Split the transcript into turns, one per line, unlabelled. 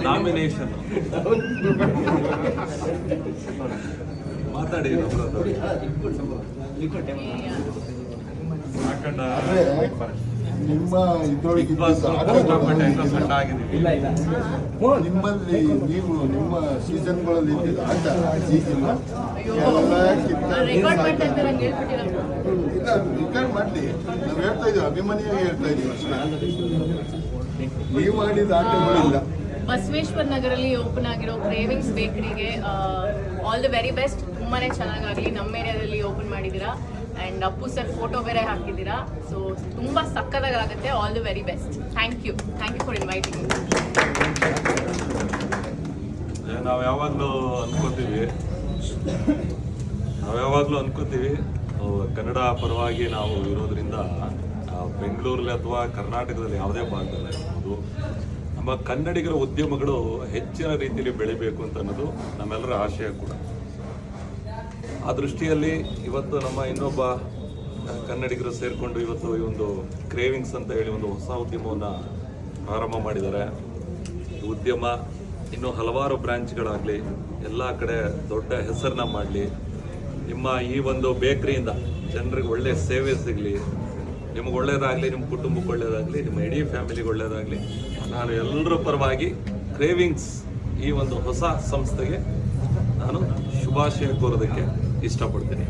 Nomination ಮಾತಾಡಿ
ನಿಮ್ಮ ಇದ್ರೊಳಗೆ ನಿಮ್ಮಲ್ಲಿ ನೀವು ನಿಮ್ಮ ಸೀಸನ್ಗಳಲ್ಲಿ ಇದ್ದಿದ್ದು ಆಟ ಈಗಿಲ್ಲ ರಿಕಾರ್ಡ್ ಮಾಡಲಿ ನಾವು ಹೇಳ್ತಾ ಇದೀವಿ ಅಭಿಮಾನಿಯಾಗಿ ಹೇಳ್ತಾ ಇದೀವಿ ಅಷ್ಟೇ ನೀವು ಮಾಡಿದ ಆಟಗಳಿಲ್ಲ.
ಬಸವೇಶ್ವರ ನಗರಲ್ಲಿ ಓಪನ್ ಆಗಿರೋ ಕ್ರೇವಿಂಗ್ಸ್ ಬೇಕರಿಗೆ ಆಲ್ ದಿ ವೆರಿ ಬೆಸ್ಟ್. ತುಂಬಾನೇ ಚೆನ್ನಾಗಾಗಲಿ. ನಮ್ಮ ಏರಿಯಾದಲ್ಲಿ ಓಪನ್ ಮಾಡಿದ್ದೀರಾ ಆ್ಯಂಡ್ ಅಪ್ಪು ಸರ್ ಫೋಟೋ ಬೇರೆ ಹಾಕಿದ್ದೀರಾ. ಸೊ ತುಂಬ ಸಕ್ಕತ್ತಾಗುತ್ತೆ. All the very best. Thank you for inviting.
ನಾವು ಯಾವಾಗಲೂ ಅನ್ಕೋತೀವಿ ಕನ್ನಡ ಪರವಾಗಿ ನಾವು ಇರೋದ್ರಿಂದ ಬೆಂಗಳೂರಲ್ಲಿ ಅಥವಾ ಕರ್ನಾಟಕದಲ್ಲಿ ಯಾವುದೇ ಭಾಗದಲ್ಲಿ ಇರ್ಬೋದು ನಮ್ಮ ಕನ್ನಡಿಗರ ಉದ್ಯಮಗಳು ಹೆಚ್ಚಿನ ರೀತಿಯಲ್ಲಿ ಬೆಳಿಬೇಕು ಅಂತ ಅನ್ನೋದು ನಮ್ಮೆಲ್ಲರ ಆಶಯ ಕೂಡ. ಆ ದೃಷ್ಟಿಯಲ್ಲಿ ಇವತ್ತು ನಮ್ಮ ಇನ್ನೊಬ್ಬ ಕನ್ನಡಿಗರು ಸೇರಿಕೊಂಡು ಇವತ್ತು ಈ ಒಂದು ಕ್ರೇವಿಂಗ್ಸ್ ಅಂತ ಹೇಳಿ ಒಂದು ಹೊಸ ಉದ್ಯಮವನ್ನು ಪ್ರಾರಂಭ ಮಾಡಿದ್ದಾರೆ. ಈ ಉದ್ಯಮ ಇನ್ನೂ ಹಲವಾರು ಬ್ರಾಂಚ್ಗಳಾಗಲಿ, ಎಲ್ಲ ಕಡೆ ದೊಡ್ಡ ಹೆಸರನ್ನ ಮಾಡಲಿ, ನಿಮ್ಮ ಈ ಒಂದು ಬೇಕರಿಯಿಂದ ಜನರಿಗೆ ಒಳ್ಳೆಯ ಸೇವೆ ಸಿಗಲಿ, ನಿಮಗೆ ಒಳ್ಳೆಯದಾಗಲಿ, ನಿಮ್ಮ ಕುಟುಂಬಕ್ಕೆ ಒಳ್ಳೆಯದಾಗಲಿ, ನಿಮ್ಮ ಇಡೀ ಫ್ಯಾಮಿಲಿಗೆ ಒಳ್ಳೆಯದಾಗಲಿ. ನಾನು ಎಲ್ಲರ ಪರವಾಗಿ ಕ್ರೇವಿಂಗ್ಸ್ ಈ ಒಂದು ಹೊಸ ಸಂಸ್ಥೆಗೆ ನಾನು ಶುಭಾಶಯ ಕೋರೋದಕ್ಕೆ ಇಷ್ಟಪಡ್ತೀನಿ.